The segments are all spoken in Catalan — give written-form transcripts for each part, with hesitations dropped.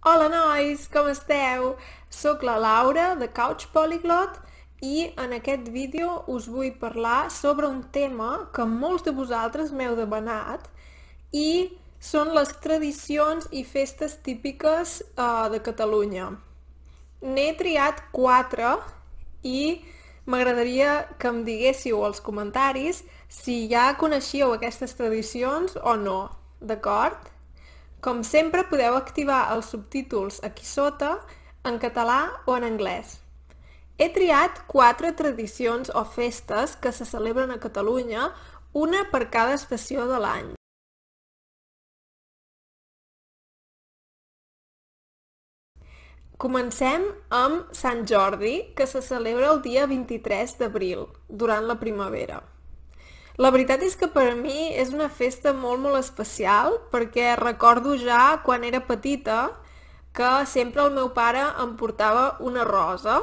Hola nois, com esteu? Soc la Laura de Couch Polyglot i en aquest vídeo us vull parlar sobre un tema que molts de vosaltres m'heu demanat i són les tradicions i festes típiques de Catalunya. N'he triat 4 i m'agradaria que em diguéssiu als comentaris si ja coneixíeu aquestes tradicions o no, d'acord? Com sempre, podeu activar els subtítols aquí sota, en català o en anglès. He triat 4 tradicions o festes que se celebren a Catalunya, una per cada estació de l'any. Comencem amb Sant Jordi, que se celebra el dia 23 d'abril, durant la primavera. La veritat és que per a mi és una festa molt especial perquè recordo ja quan era petita que sempre el meu pare em portava una rosa.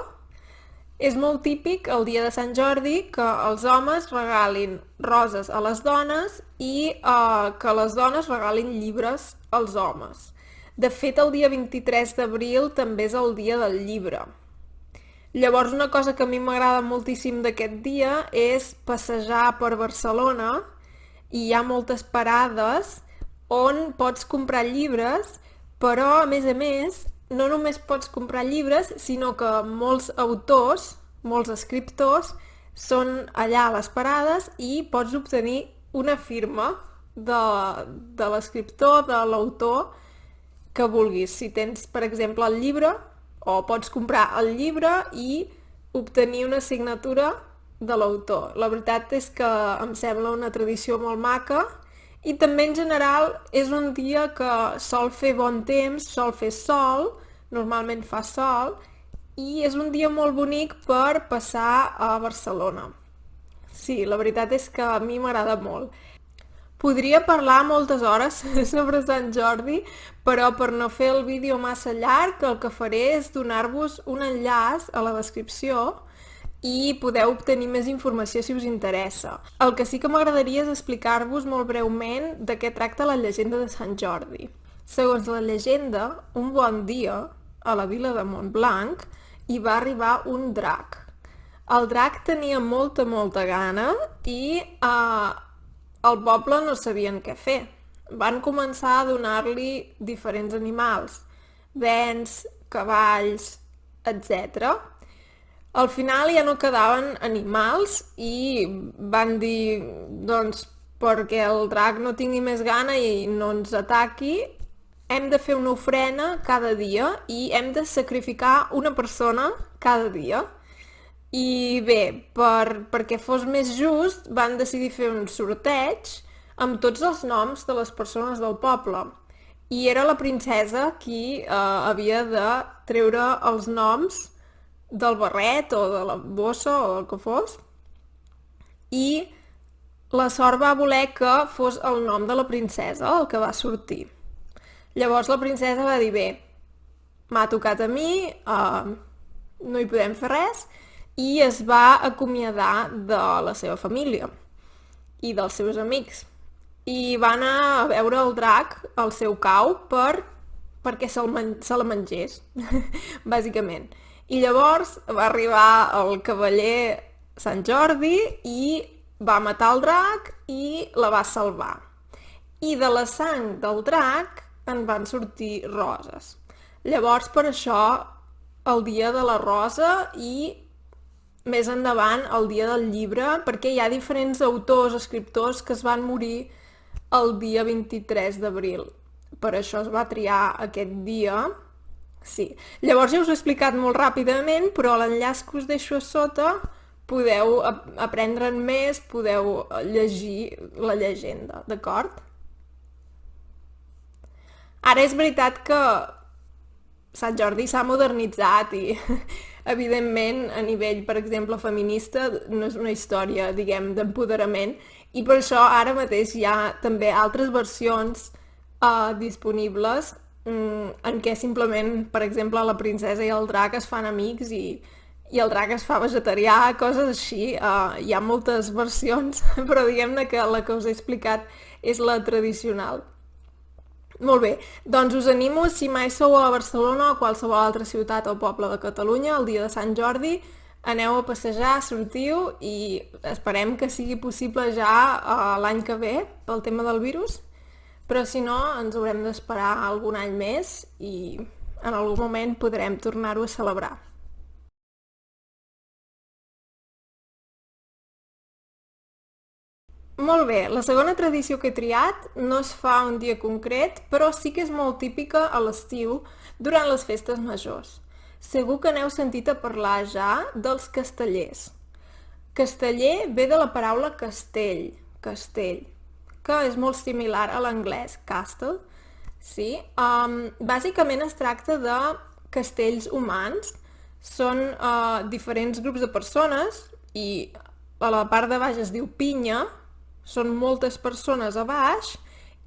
És molt típic el dia de Sant Jordi que els homes regalin roses a les dones i que les dones regalin llibres als homes. De fet, el dia 23 d'abril també és el dia del llibre. Llavors, una cosa que a mi m'agrada moltíssim d'aquest dia és passejar per Barcelona i hi ha moltes parades on pots comprar llibres, però, a més, no només pots comprar llibres, sinó que molts autors, molts escriptors, són allà a les parades i pots obtenir una firma de l'escriptor, de l'autor que vulguis. Si tens, per exemple, el llibre, o pots comprar el llibre i obtenir una signatura de l'autor. La veritat és que em sembla una tradició molt maca i també en general és un dia que sol fer bon temps, sol fer sol, normalment fa sol, i és un dia molt bonic per passar a Barcelona. Sí, la veritat és que a mi m'agrada molt. Podria parlar moltes hores sobre Sant Jordi, però per no fer el vídeo massa llarg, el que faré és donar-vos un enllaç a la descripció i podeu obtenir més informació si us interessa. El que sí que m'agradaria és explicar-vos molt breument de què tracta la llegenda de Sant Jordi. Segons la llegenda, un bon dia, a la vila de Montblanc, hi va arribar un drac. El drac tenia molta gana i el poble no sabien què fer. Van començar a donar-li diferents animals, bens, cavalls, etc. Al final ja no quedaven animals i van dir, doncs, perquè el drac no tingui més gana i no ens ataqui, hem de fer una ofrena cada dia i hem de sacrificar una persona cada dia. I bé, perquè fos més just, van decidir fer un sorteig amb tots els noms de les persones del poble. I era la princesa qui havia de treure els noms del barret o de la bossa o del que fos. I la sort va voler que fos el nom de la princesa el que va sortir. Llavors la princesa va dir, bé, m'ha tocat a mi, no hi podem fer res, i es va acomiadar de la seva família i dels seus amics. I va anar a veure el drac al seu cau perquè se la mengés, bàsicament. I llavors va arribar el cavaller Sant Jordi i va matar el drac i la va salvar. I de la sang del drac en van sortir roses. Llavors, per això, el dia de la rosa i més endavant el dia del llibre, perquè hi ha diferents autors, escriptors que es van morir el dia 23 d'abril. Per això es va triar aquest dia. Sí. Llavors ja us ho he explicat molt ràpidament, però l'enllaç que us deixo a sota podeu aprendre'n més, podeu llegir la llegenda, d'acord? Ara és veritat que Sant Jordi s'ha modernitzat i evidentment a nivell, per exemple, feminista no és una història, diguem, d'empoderament i per això ara mateix hi ha també altres versions disponibles en què simplement, per exemple, la princesa i el drac es fan amics i el drac es fa vegetarià, coses així. Hi ha moltes versions, però diguem-ne que la que us he explicat és la tradicional. Molt bé, doncs us animo, si mai sou a Barcelona o qualsevol altra ciutat o poble de Catalunya, el dia de Sant Jordi, aneu a passejar, sortiu i esperem que sigui possible ja l'any que ve pel tema del virus, però si no ens haurem d'esperar algun any més i en algun moment podrem tornar-ho a celebrar. Molt bé, la segona tradició que he triat no es fa un dia concret, però sí que és molt típica a l'estiu durant les festes majors. Segur que n'heu sentit a parlar ja dels castellers. Casteller ve de la paraula castell, que és molt similar a l'anglès, castle, sí. Bàsicament es tracta de castells humans, són diferents grups de persones i a la part de baix es diu pinya, són moltes persones a baix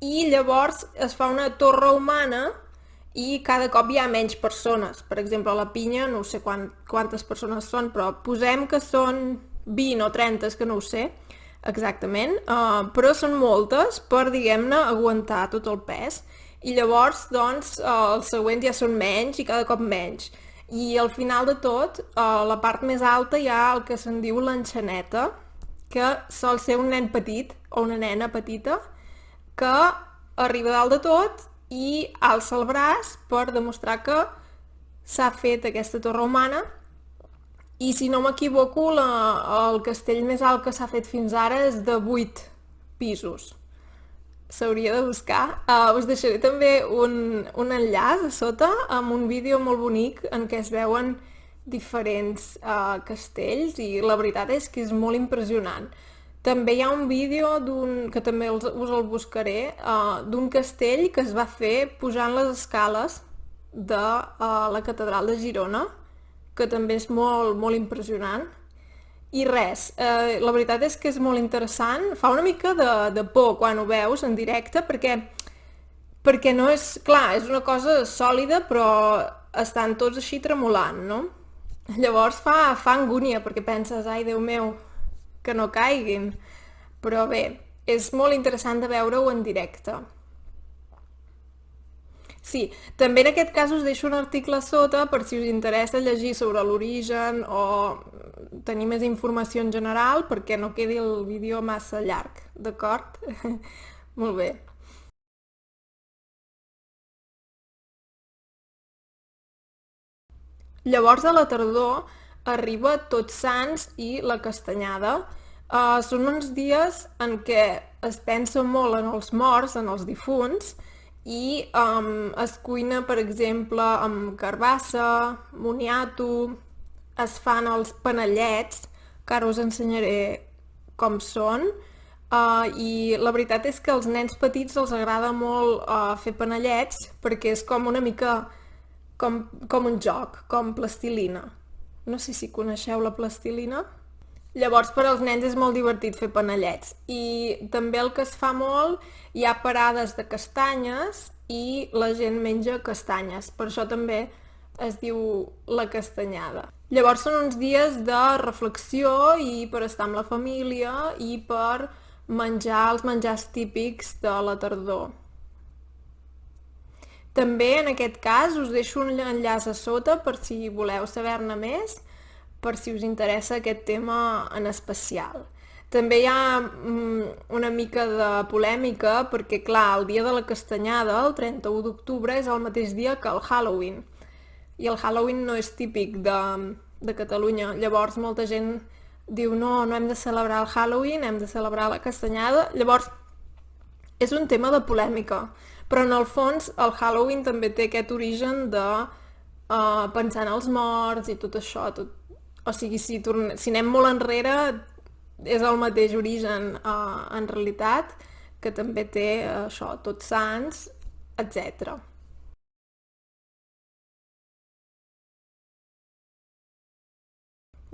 i llavors es fa una torre humana i cada cop hi ha menys persones. Per exemple, a la pinya no sé quantes persones són, però posem que són 20 o 30, que no ho sé exactament, però són moltes per, diguem-ne, aguantar tot el pes. I llavors, doncs, els següents ja són menys i cada cop menys. I al final de tot, a la part més alta hi ha el que se'n diu l'enxaneta, que sol ser un nen petit o una nena petita que arriba dalt de tot i alça el braç per demostrar que s'ha fet aquesta torre humana i si no m'equivoco el castell més alt que s'ha fet fins ara és de 8 pisos. S'hauria de buscar. Us deixaré també un enllaç a sota amb un vídeo molt bonic en què es veuen diferents castells i la veritat és que és molt impressionant. També hi ha un vídeo que també us el buscaré, d'un castell que es va fer pujant les escales de la catedral de Girona, que també és molt, molt impressionant. I res, la veritat és que és molt interessant, fa una mica de por quan ho veus en directe perquè no és, clar, és una cosa sòlida però estan tots així tremolant, no? Llavors fa angúnia perquè penses, ai Déu meu, que no caiguin. Però bé, és molt interessant de veure-ho en directe. Sí, també en aquest cas us deixo un article a sota per si us interessa llegir sobre l'origen o tenir més informació en general perquè no quedi el vídeo massa llarg, d'acord? Molt bé. Llavors a la tardor arriba Tots Sants i la Castanyada. Són uns dies en què es pensa molt en els morts, en els difunts, i es cuina, per exemple, amb carbassa, moniato, es fan els panellets, que ara us ensenyaré com són, i la veritat és que als nens petits els agrada molt fer panellets perquè és com una mica com un joc, com plastilina. No sé si coneixeu la plastilina. Llavors per als nens és molt divertit fer panellets. I també el que es fa molt, hi ha parades de castanyes i la gent menja castanyes. Per això també es diu la castanyada. Llavors són uns dies de reflexió i per estar amb la família i per menjar els menjars típics de la tardor. També en aquest cas us deixo un enllaç a sota per si voleu saber-ne més, per si us interessa aquest tema en especial. També hi ha una mica de polèmica perquè, clar, el dia de la castanyada, el 31 d'octubre, és el mateix dia que el Halloween. I el Halloween no és típic de Catalunya. Llavors molta gent diu no hem de celebrar el Halloween, hem de celebrar la castanyada. Llavors és un tema de polèmica. Però en el fons el Halloween també té aquest origen de pensar en els morts i tot això. O sigui, si anem molt enrere, és el mateix origen en realitat, que també té això, Tots Sants, etc.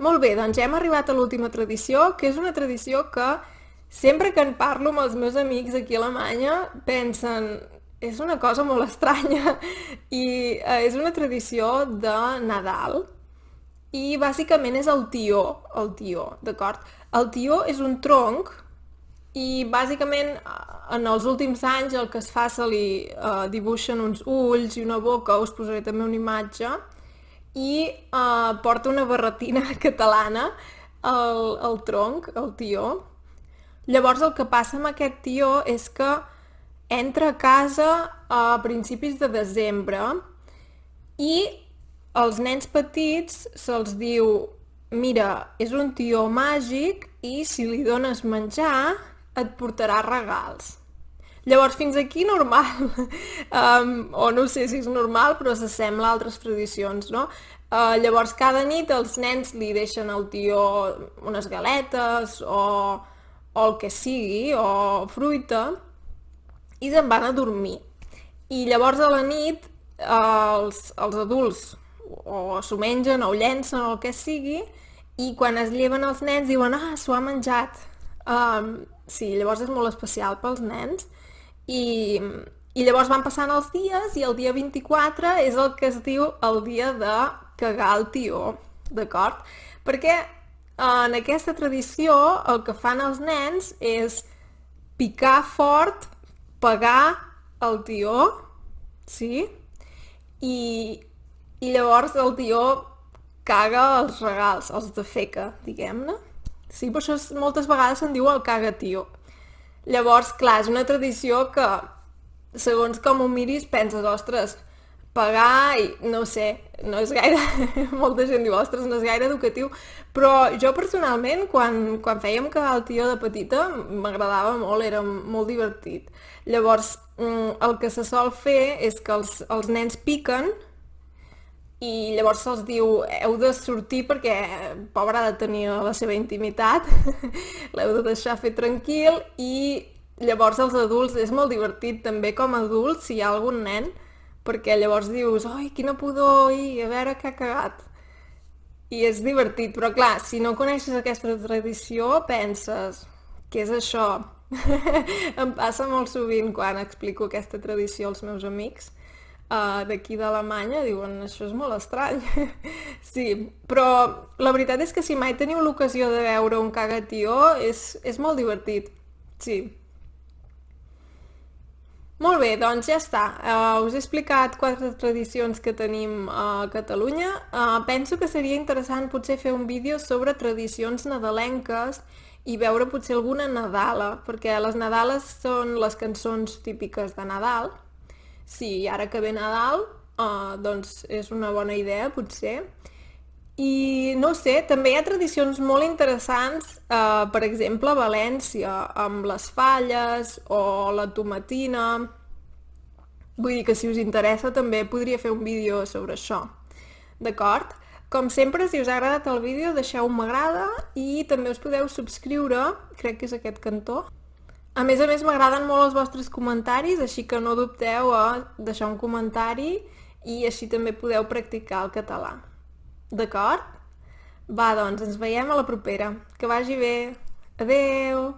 Molt bé, doncs ja hem arribat a l'última tradició, que és una tradició que sempre que en parlo amb els meus amics aquí a Alemanya pensen és una cosa molt estranya i és una tradició de Nadal i bàsicament és el tió, d'acord? El tió és un tronc I bàsicament en els últims anys el que es fa se li dibuixen uns ulls i una boca, us posaré també una imatge, i porta una barretina catalana al tronc, el tió. Llavors el que passa amb aquest tió és que entra a casa a principis de desembre i als nens petits se'ls diu mira, és un tió màgic i si li dones menjar et portarà regals. Llavors fins aquí normal, o no sé si és normal però s'assembla a altres tradicions, no? Llavors cada nit els nens li deixen al tió unes galetes o el que sigui, o fruita, i se'n van a dormir. I llavors a la nit els adults o s'ho mengen o ho llencen o el que sigui, i quan es lleven els nens diuen s'ho ha menjat. Sí, llavors és molt especial pels nens. I llavors van passant els dies i el dia 24 és el que es diu el dia de cagar el tió, d'acord? Perquè en aquesta tradició el que fan els nens és picar fort, pegar el tió, sí? I llavors el tió caga els regals, els defeca, diguem-ne. Sí, per això moltes vegades se'n diu el caga-tió. Llavors, clar, és una tradició que, segons com ho miris, penses, ostres, pagar i no sé, no és gaire, molta gent diu, ostres, no és gaire educatiu, però jo personalment, quan fèiem cagar el tió de petita, m'agradava molt, era molt divertit. Llavors, el que se sol fer és que els nens piquen i llavors se'ls diu heu de sortir perquè pobre ha de tenir la seva intimitat, l'heu de deixar fer tranquil, i llavors els adults, és molt divertit també com a adults si hi ha algun nen, perquè llavors dius, oi, quina pudor, a veure què ha cagat. I és divertit, però clar, si no coneixes aquesta tradició penses, què és això? Em passa molt sovint quan explico aquesta tradició als meus amics d'aquí d'Alemanya, diuen, això és molt estrany. Sí, però la veritat és que si mai teniu l'ocasió de veure un cagatió és molt divertit, sí. Molt bé, doncs ja està. Us he explicat 4 tradicions que tenim a Catalunya. Penso que seria interessant potser fer un vídeo sobre tradicions nadalenques i veure potser alguna nadala, perquè les nadales són les cançons típiques de Nadal. Sí, ara que ve Nadal, doncs és una bona idea, potser. I no sé, també hi ha tradicions molt interessants, per exemple a València, amb les falles o la tomatina. Vull dir que si us interessa també podria fer un vídeo sobre això. D'acord? Com sempre, si us ha agradat el vídeo, deixeu un m'agrada i també us podeu subscriure, crec que és aquest cantó. A més, m'agraden molt els vostres comentaris, així que no dubteu a deixar un comentari i així també podeu practicar el català. D'acord? Va, doncs, ens veiem a la propera. Que vagi bé. Adeu!